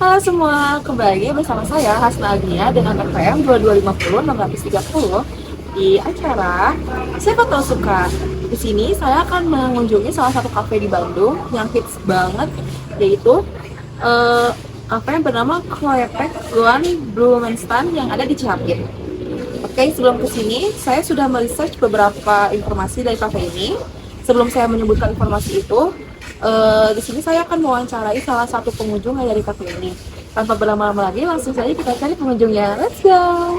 Halo semua, kembali lagi bersama saya Hasna Agnia dengan RPM 2250 di acara Siapa Tahu Suka. Di sini saya akan mengunjungi salah satu kafe di Bandung yang hits banget, yaitu kafe yang bernama Klepek Guan Blumenstand yang ada di Cihapit. Oke, sebelum kesini saya sudah meresearch beberapa informasi dari kafe ini. Sebelum saya menyebutkan informasi itu, di sini saya akan mewawancarai salah satu pengunjung yang dari kafe ini. Tanpa berlama-lama lagi, langsung saja kita cari pengunjungnya. Let's go!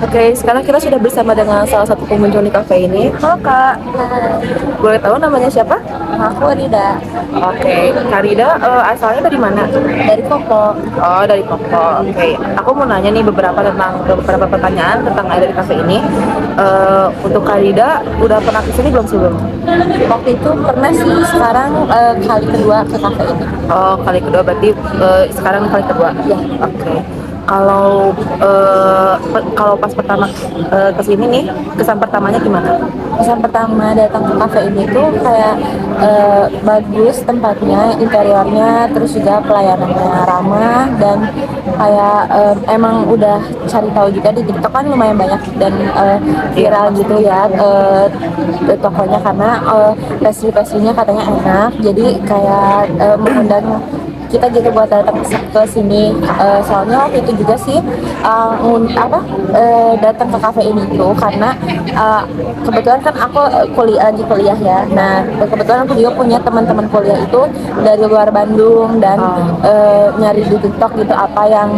Oke, sekarang kita sudah bersama dengan salah satu pengunjung di kafe ini. Halo Kak, boleh tahu namanya siapa? Aku Rida Oke, Kak Rida asalnya dari mana? dari Koko. Oh, dari Koko. Oke, aku mau nanya nih beberapa pertanyaan tentang ada di kafe ini. Untuk Kak Rida, udah pernah kesini belum sebelum? Waktu itu pernah sih, sekarang kali kedua ke kafe ini. Oh, kali kedua berarti sekarang kali kedua. Ya, Oke. Kalau pas pertama kesini nih, kesan pertamanya gimana? kesan pertama datang ke kafe ini tuh kayak bagus tempatnya, interiornya, terus juga pelayanannya ramah dan kayak emang udah cari tahu juga di TikTok kan lumayan banyak dan viral gitu ya tokonya karena pastry-pastrinya katanya enak, jadi kayak mengundang kita gitu buat datang ke sini. Soalnya waktu itu juga sih datang ke kafe ini tuh karena kebetulan kan aku kuliah ya. Nah, kebetulan aku juga punya teman-teman kuliah itu dari luar Bandung dan nyari di TikTok gitu apa yang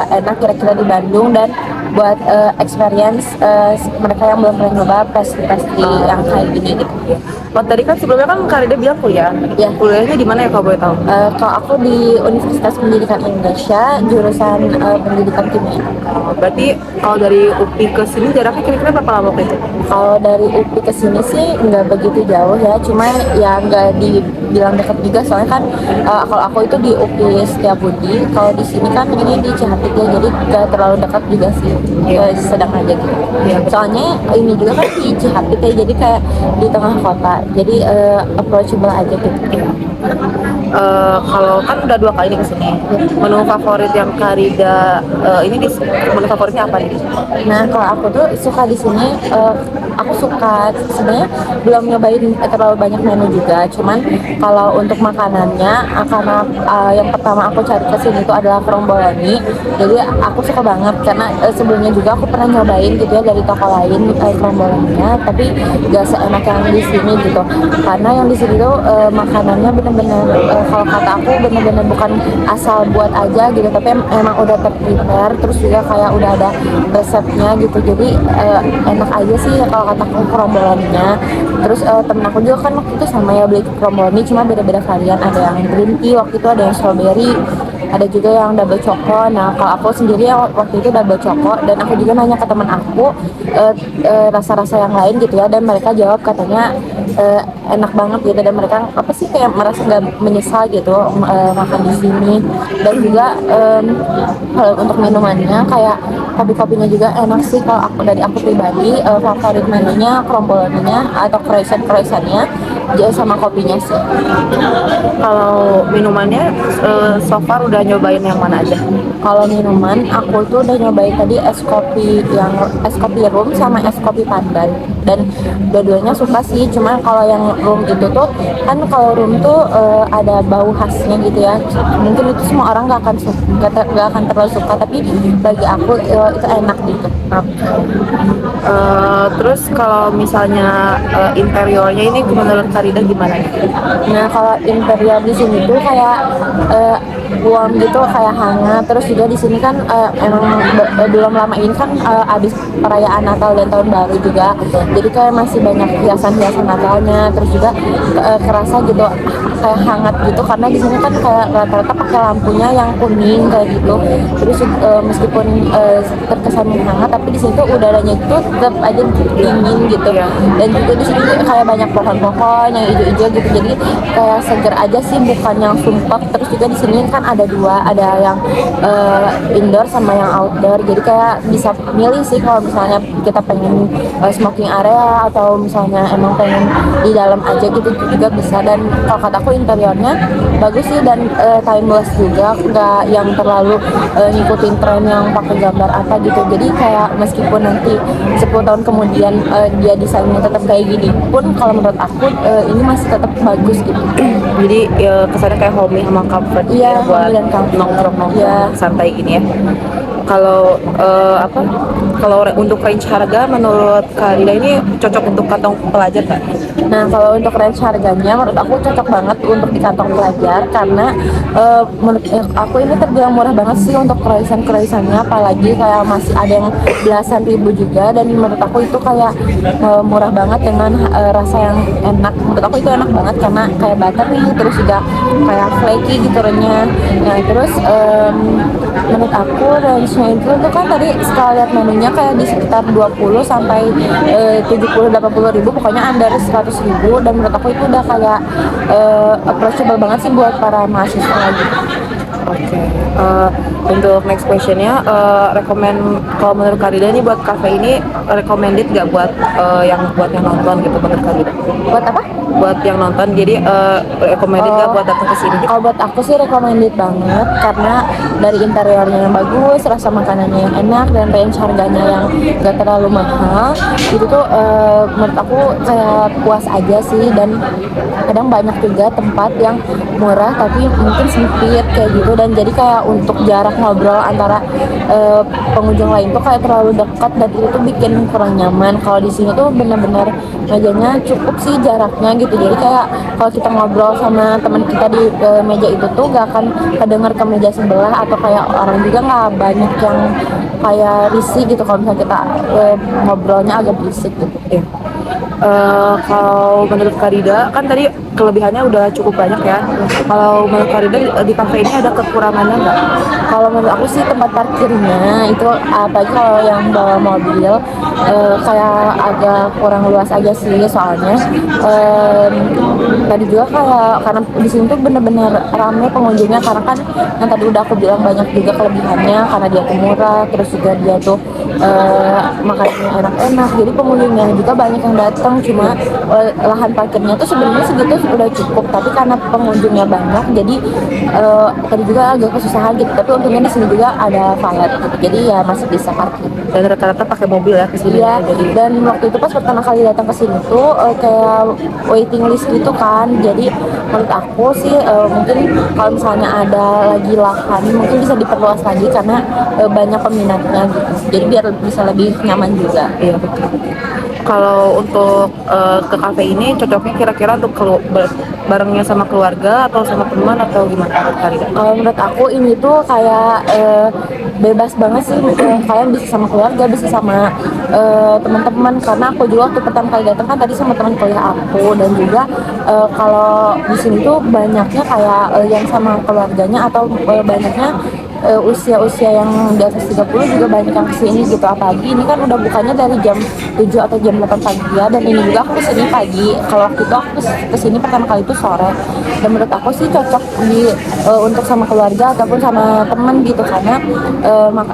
enak kira-kira di Bandung dan buat experience mereka yang belum pernah nyoba pastry-pastry yang kayak gini gitu. Oh, tadi kan sebelumnya kan Kak Rida bilang kuliah. Ya. Kuliahnya di mana ya kalau boleh tahu? Kalau aku di Universitas Pendidikan Indonesia, jurusan pendidikan kimia. Berarti kalau dari UPI ke sini jaraknya kira-kira berapa lama waktu itu? Kalau dari UPI ke sini sih nggak begitu jauh ya, cuma ya nggak dibilang dekat juga soalnya kan kalau aku itu di UPI Setiabudi, kalau di sini kan ini di Cihapit ya, jadi nggak terlalu dekat juga sih, sedang aja gitu. Soalnya ini juga kan di Cihapit ya, jadi kayak di tengah kota, jadi approachable aja gitu. Kalau kan udah 2 kali nih kesini, menu favorit yang Kak Rida menu favoritnya apa nih? Nah, kalau aku tuh suka di sini, aku suka sebenarnya belum nyobain terlalu banyak menu juga. Cuman kalau untuk makanannya, karena yang pertama aku cari ke sini itu adalah krombolani. Jadi aku suka banget karena sebelumnya juga aku pernah nyobain gitu ya dari toko lain krombolaninya, tapi gak seenak yang di sini gitu. Karena yang di sini tuh makanannya bener-bener kalau kata aku bener-bener bukan asal buat aja gitu, tapi emang udah terprepare, terus juga kayak udah ada resepnya gitu, jadi enak aja sih kalau kata aku krombolaninya. Terus temen aku juga kan waktu itu sama ya beli krombolani, cuma beda-beda varian, ada yang green tea waktu itu, ada yang strawberry, ada juga yang double choco. Nah, kalau aku sendiri waktu itu double choco, dan aku juga nanya ke teman aku rasa-rasa yang lain gitu ya, dan mereka jawab katanya enak banget gitu, dan mereka apa sih kayak merasa nggak menyesal gitu makan di sini. Dan juga kalau untuk minumannya kayak kopi-kopinya juga enak sih. Kalau aku dari aku pribadi favorit menunya krombolaninya atau croissantnya sama kopinya sih. Kalau minumannya so far udah nyobain yang mana aja? Kalau minuman aku tuh udah nyobain tadi es kopi room sama es kopi pandan. dan dua-duanya suka sih. Cuma kalau yang room itu tuh kan, kalau room tuh ada bau khasnya gitu ya, mungkin itu semua orang gak akan terlalu suka, tapi bagi aku itu enak gitu. Terus kalau misalnya interiornya ini menurut Karida gimana? Nah, kalau interior di sini tuh kayak warm gitu, kayak hangat. Terus juga di sini kan emang belum lama ini kan habis perayaan Natal dan Tahun Baru juga. Jadi kayak masih banyak hiasan-hiasan Natalnya. Terus juga kerasa gitu kayak hangat gitu, karena di sini kan kayak rata-rata pakai lampunya yang kuning kayak gitu. Terus meskipun terkesan hangat, tapi di situ udaranya itu tetap aja dingin gitu. Dan juga di sini kayak banyak pohon-pohon yang hijau-hijau gitu, jadi kayak seger aja sih, bukan yang sumpek. Terus juga di sini kan ada dua, ada yang indoor sama yang outdoor, jadi kayak bisa milih sih kalau misalnya kita pengen smoking area atau misalnya emang pengen di dalam aja gitu juga bisa. Dan kalau kataku interiornya bagus sih, dan timeless juga, nggak yang terlalu ngikutin tren yang pakai gambar apa gitu. Jadi kayak meskipun nanti 10 tahun kemudian dia desainnya tetap kayak gini pun, kalau menurut aku ini masih tetap bagus gitu. Jadi kesannya kayak homey sama comfort Iya, buat homey dan comfort. nongkrong-nongkrong Iya. santai gini ya. Kalau untuk range harga menurut Karida ini cocok untuk kantong pelajar nggak? Nah, kalau untuk range harganya menurut aku cocok banget untuk di kantong pelajar, karena menurut aku ini terbilang murah banget sih untuk kroisan-kroisannya, apalagi kayak masih ada yang belasan ribu juga. Dan menurut aku itu kayak murah banget dengan rasa yang enak. Menurut aku itu enak banget karena kayak buttery, terus juga kayak flaky gitu renyah. Nah, terus menurut aku range-nya itu tuh kan tadi setelah lihat menunya kayak di sekitar 20 sampai 70-80 ribu, pokoknya under 100 ribu. Dan menurut aku itu udah kayak approachable banget sih buat para mahasiswa gitu. Oke. Untuk next questionnya, kalau menurut Karida ini buat cafe ini recommended nggak buat yang nonton gitu menurut Karida? Buat apa? Buat yang nonton, jadi recommended nggak buat datang ke sini? Gitu? Kalau buat aku sih recommended banget, karena dari interiornya yang bagus, rasa makanannya yang enak, dan range harganya yang gak terlalu mahal. Itu tuh menurut aku kayak puas aja sih. Dan kadang banyak juga tempat yang murah tapi mungkin sempit kayak gitu, dan jadi kayak untuk jarak ngobrol antara pengunjung lain tuh kayak terlalu dekat, dan itu tuh bikin kurang nyaman. Kalau di sini tuh benar-benar mejanya cukup sih jaraknya gitu, jadi kayak kalau kita ngobrol sama teman kita di meja itu tuh gak akan kedengar ke meja sebelah, atau kayak orang juga nggak banyak yang kayak risih gitu kalau misalnya kita ngobrolnya agak berisik gitu. Ya. Kalau menurut Karida kan tadi kelebihannya udah cukup banyak ya. Kalau menurut Karida di kafe ini ada kekurangannya nggak? Kalau menurut aku sih tempat parkirnya itu, apalagi kalau yang bawa mobil, kayak agak kurang luas aja sih. Soalnya tadi juga kayak karena di sini tuh bener-bener rame pengunjungnya, karena kan yang tadi udah aku bilang banyak juga kelebihannya, karena dia tuh murah, terus juga dia tuh makanannya enak-enak, jadi pengunjungnya juga banyak yang datang. Cuma lahan parkirnya tuh sebenarnya segitu udah cukup, tapi karena pengunjungnya banyak, jadi tadi juga agak kesusahan gitu. Tapi untungnya di sini juga ada valet gitu, jadi ya masih bisa parkir. Dan rata-rata pakai mobil ya ke sini. Iya, dan waktu itu pas pertama kali datang ke sini tuh kayak waiting list gitu kan. Jadi menurut aku sih mungkin kalau misalnya ada lagi lahan, mungkin bisa diperluas lagi karena banyak peminatnya gitu. Jadi biar bisa lebih nyaman juga. Iya betul. Kalau untuk ke kafe ini cocoknya kira-kira untuk barengnya sama keluarga atau sama teman atau gimana menurut Karida? Kalau menurut aku ini tuh kayak bebas banget sih, kalian bisa sama keluarga, bisa sama teman-teman. Karena aku juga waktu pertama kali datang kan tadi sama teman kuliah aku, dan juga kalau di sini tuh banyaknya kayak yang sama keluarganya, atau banyaknya usia-usia yang di atas 30 juga banyak yang kesini gitu. Apalagi ini kan udah bukannya dari jam 7 atau jam 8 pagi ya, dan ini juga aku kesini pagi. Kalau waktu itu aku kesini pertama kali itu sore, dan menurut aku sih cocok untuk sama keluarga ataupun sama temen gitu, karena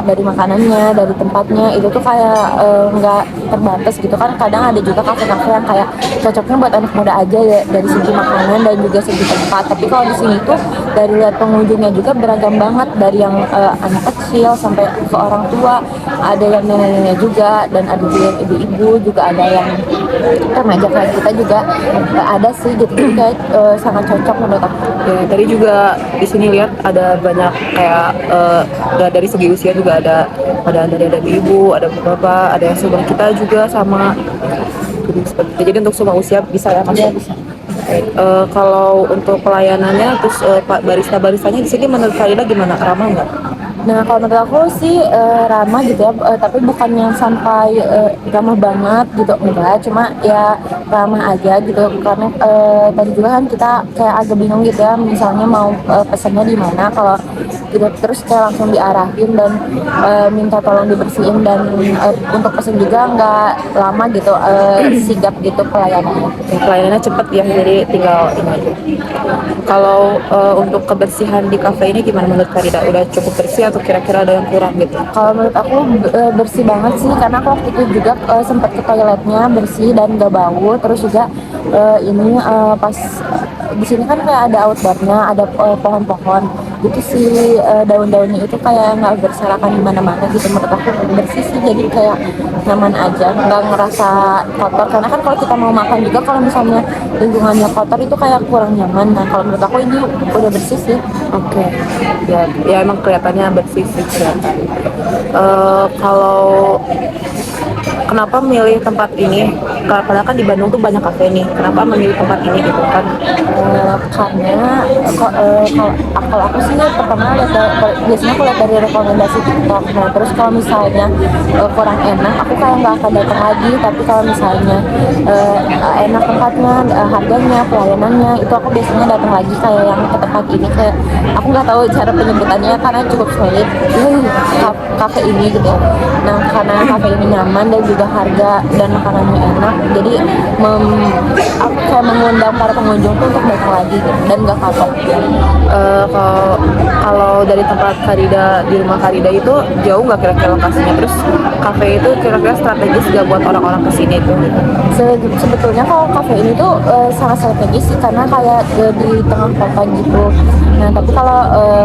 dari makanannya, dari tempatnya itu tuh kayak nggak terbatas gitu kan. Kadang ada juga kafe-kafe yang kayak cocoknya buat anak muda aja ya, dari segi makanan dan juga segi tempat. Tapi kalau di sini tuh dari lihat pengunjungnya juga beragam banget, dari yang anak kecil sampai ke orang tua, ada yang nenek-nenek juga, dan ada juga yang ibu-ibu juga, ada yang remaja kayak kita juga ada sih gitu. Jadi kayak sangat cocok menurut aku. Ya, tadi juga di sini lihat ada banyak kayak dari segi usia juga ada ibu, ada bapak, ada yang seumuran kita juga sama. Jadi seperti itu. Jadi untuk semua usia bisa ya Mas? Ya bisa. Kalau untuk pelayanannya, terus Pak barista-baristanya di sini menurut Farida gimana? Ramah nggak? Nah kalau menurut aku sih ramah gitu ya, tapi bukan yang sampai ramah banget gitu, enggak, cuma ya ramah aja gitu. Karena tadi juga kan kita kayak agak bingung gitu ya, misalnya mau pesannya di mana, kalau gitu terus kayak langsung diarahin dan minta tolong dibersihin, dan untuk pesen juga nggak lama gitu, sigap gitu pelayanannya. Pelayanannya cepet ya, jadi tinggal ini aja. Kalau untuk kebersihan di kafe ini gimana menurut Farida? Udah cukup bersih atau kira-kira ada yang kurang gitu? Kalau menurut aku bersih banget sih, karena aku waktu itu juga sempat ke toiletnya bersih dan gak bau. Terus juga ini pas di sini kan kayak ada outdoornya, ada pohon-pohon gitu sih, daun-daunnya itu kayak nggak berserakan di mana-mana gitu. Menurut aku bersih sih, jadi kayak nyaman aja, nggak ngerasa kotor. Karena kan kalau kita mau makan juga, kalau misalnya lingkungannya kotor itu kayak kurang nyaman. Nah kalau menurut aku ini udah bersih sih. Oke, ya, ya emang kelihatannya bersih sih kelihatan. Kalau kenapa milih tempat ini? Padahal kan di Bandung tuh banyak kafe nih. Kenapa memilih tempat ini gitu kan? Karena kalau aku sih pertama lihat biasanya aku lihat dari rekomendasi TikTok. Nah terus kalau misalnya kurang enak, aku kayak nggak akan datang lagi. Tapi kalau misalnya enak tempatnya, harganya, pelayanannya, itu aku biasanya datang lagi. Kayak yang ke tempat ini, kayak aku nggak tahu cara penyebutannya karena cukup sulit. Kafe ini gitu ya. Nah karena kafe ini nyaman dan juga harga dan makanannya enak, jadi aku kayak mengundang para pengunjung tuh untuk datang lagi gitu, dan nggak kapok. Kalau dari tempat Farida di rumah Farida itu jauh nggak kira-kira lokasinya? Terus kafe itu kira-kira strategis nggak buat orang-orang kesini itu? Sebetulnya kalau kafe ini tuh sangat strategis sih, karena kayak di tengah kota gitu. Nah tapi kalau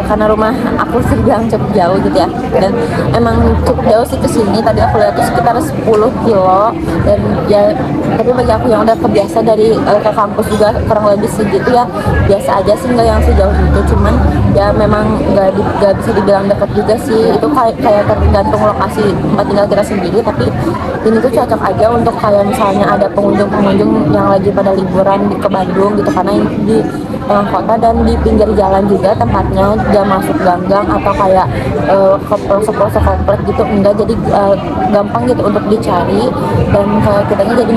karena rumah aku sedang cukup jauh gitu ya, dan emang cukup jauh sih ke sini. Tadi aku lihat tuh sekitar 10 kilo, dan ya tapi bagi aku yang udah kebiasa dari ke kampus juga kurang lebih segitu ya, biasa aja sih, nggak yang sejauh itu. Cuman ya memang nggak bisa dibilang dekat juga sih, itu kayak tergantung lokasi tempat tinggal kita sendiri. Tapi ini tuh cocok aja untuk kayak misalnya ada pengunjung yang lagi pada liburan ke Bandung gitu, karena ini di tengah kota dan di pinggir jalan juga tempatnya, gak masuk gang-gang atau kayak ke pelosok-pelosok komplek gitu, enggak. Jadi gampang gitu untuk dicari, dan kayak kitanya jadi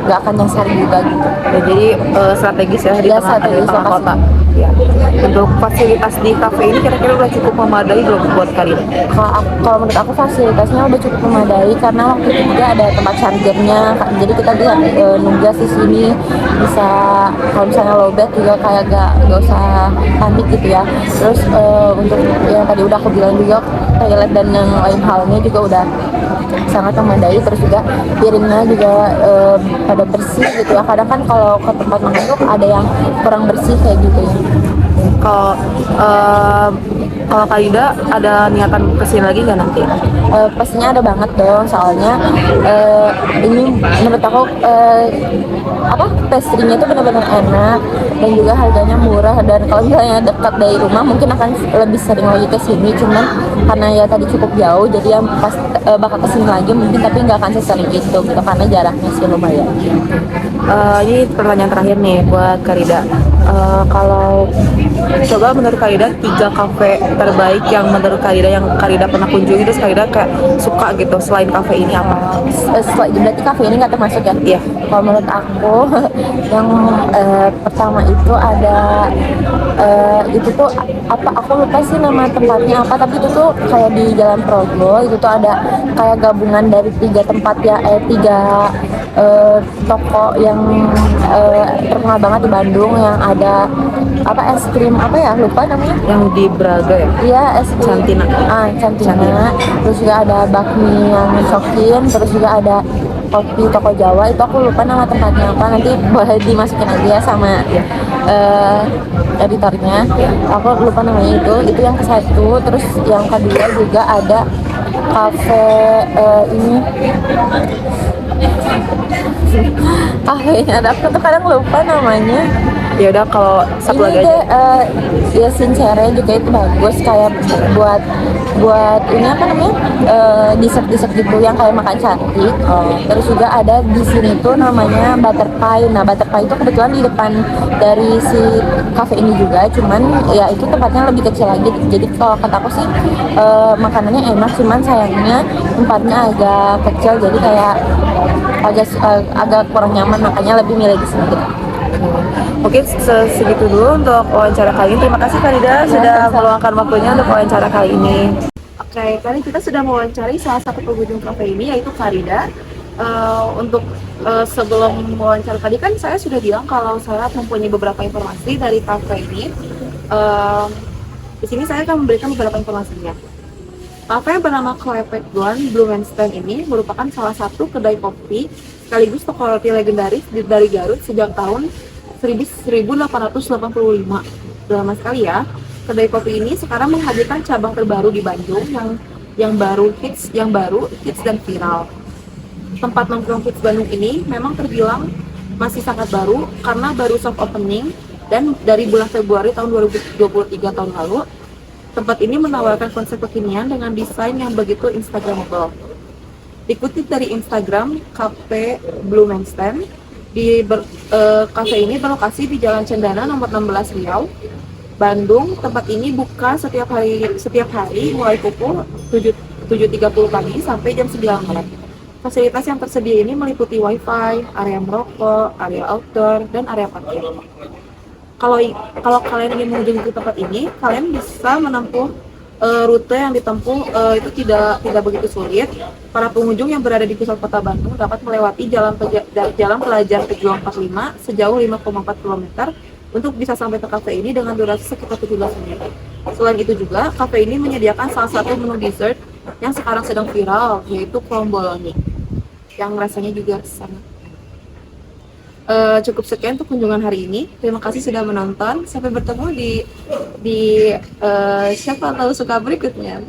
nggak akan nyasar juga gitu. Ya, jadi strategis ya di Ya, tengah strategis kota. Ya. Untuk fasilitas di kafe ini kira-kira udah cukup memadai belum buat kalian? Kalau menurut aku fasilitasnya udah cukup memadai, karena waktu itu juga ada tempat chargernya, jadi kita bisa nugas di sini, bisa kalau misalnya lowbat juga kayak gak usah panik gitu ya. Terus untuk yang tadi udah aku bilang juga, toilet dan yang lain halnya juga udah sangat memadai. Terus juga piringnya juga pada bersih gitu ya. Kadang kan kalau ke tempat makan tuh ada yang kurang bersih kayak gitu ya. Kalau Kaida ada niatan kesini lagi nggak nanti? Pastinya ada banget dong, soalnya ini menurut aku pastry-nya itu benar-benar enak dan juga harganya murah. Dan kalau misalnya dekat dari rumah mungkin akan lebih sering lagi ke sini, cuman karena ya tadi cukup jauh, jadi yang pas bakal kesini lagi mungkin, tapi nggak akan sesering itu gitu, karena jaraknya sih lumayan. Ini pertanyaan terakhir nih buat Karida. Kalau coba menurut Karida 3 kafe terbaik yang menurut Karida yang Karida pernah kunjungi, terus Karida kayak suka gitu selain kafe ini apa? Berarti kafe ini nggak termasuk ya? Iya. Kalau menurut aku yang pertama itu ada itu tuh apa, aku lupa sih nama tempatnya apa, tapi itu tuh kayak di Jalan Progo. Itu tuh ada kayak gabungan dari 3 tempat ya, 3 toko yang terkenal banget di Bandung, yang ada apa, es krim apa ya, lupa namanya, Yang di Braga ya? iya, es krim Cantina. Cantina. Terus juga ada bakmi yang cokin, terus juga ada kopi toko Jawa, itu aku lupa nama tempatnya apa, nanti boleh dimasukin aja ya sama editornya. Aku lupa namanya. Itu yang ke satu. Terus yang kedua juga ada kafe ini Kafenya ada, aku tuh kadang lupa namanya. Ya udah kalau satu Ini lagi deh, aja. ya Sincere juga itu bagus, kayak buat buat ini apa namanya, dessert gitu yang kayak makan cantik. Terus juga ada di sini tuh namanya Butterpie. Nah, Butterpie itu kebetulan di depan dari si cafe ini juga, cuman ya itu tempatnya lebih kecil lagi. Jadi kalau kata aku sih makanannya enak, cuman sayangnya tempatnya agak kecil, jadi kayak agak kurang nyaman, makanya lebih milih di sini gitu. Mungkin segitu dulu untuk wawancara kali ini. Terima kasih Farida sudah sama-sama. meluangkan waktunya untuk wawancara kali ini. Oke, kali kita sudah mewawancari salah satu pengunjung kafe ini yaitu Farida. Sebelum wawancara tadi kan saya sudah bilang kalau saya mempunyai beberapa informasi dari kafe ini. Eh, di sini saya akan memberikan beberapa informasinya. Kafe yang bernama Klepet Blue Man Stand ini merupakan salah satu kedai kopi sekaligus toko roti legendaris dari Garut sejak tahun 1885. Udah lama sekali ya. Kedai kopi ini sekarang menghadirkan cabang terbaru di Bandung yang baru hits dan viral. Tempat nongkrong hits Bandung ini memang terbilang masih sangat baru karena baru soft opening dan dari bulan Februari tahun 2023 tahun lalu. Tempat ini menawarkan konsep kekinian dengan desain yang begitu instagramable. Dikutip dari Instagram Cafe Blue Man Stand, kafe ini berlokasi di Jalan Cendana nomor 16 Riau, Bandung. Tempat ini buka setiap hari mulai pukul 7.30 pagi sampai jam 9 malam. Fasilitas yang tersedia ini meliputi wifi, area merokok, area outdoor, dan area parkir. Kalau kalian ingin mengunjungi tempat ini, kalian bisa menempuh rute yang ditempuh itu tidak begitu sulit. Para pengunjung yang berada di pusat kota Bandung dapat melewati jalan Pelajar Pejuang 45 sejauh 5,4 km untuk bisa sampai ke kafe ini dengan durasi sekitar 17 menit. Selain itu juga, kafe ini menyediakan salah satu menu dessert yang sekarang sedang viral, yaitu kromboloni, yang rasanya juga sangat. Cukup sekian untuk kunjungan hari ini. Terima kasih sudah menonton. Sampai bertemu di siapa tahu suka berikutnya.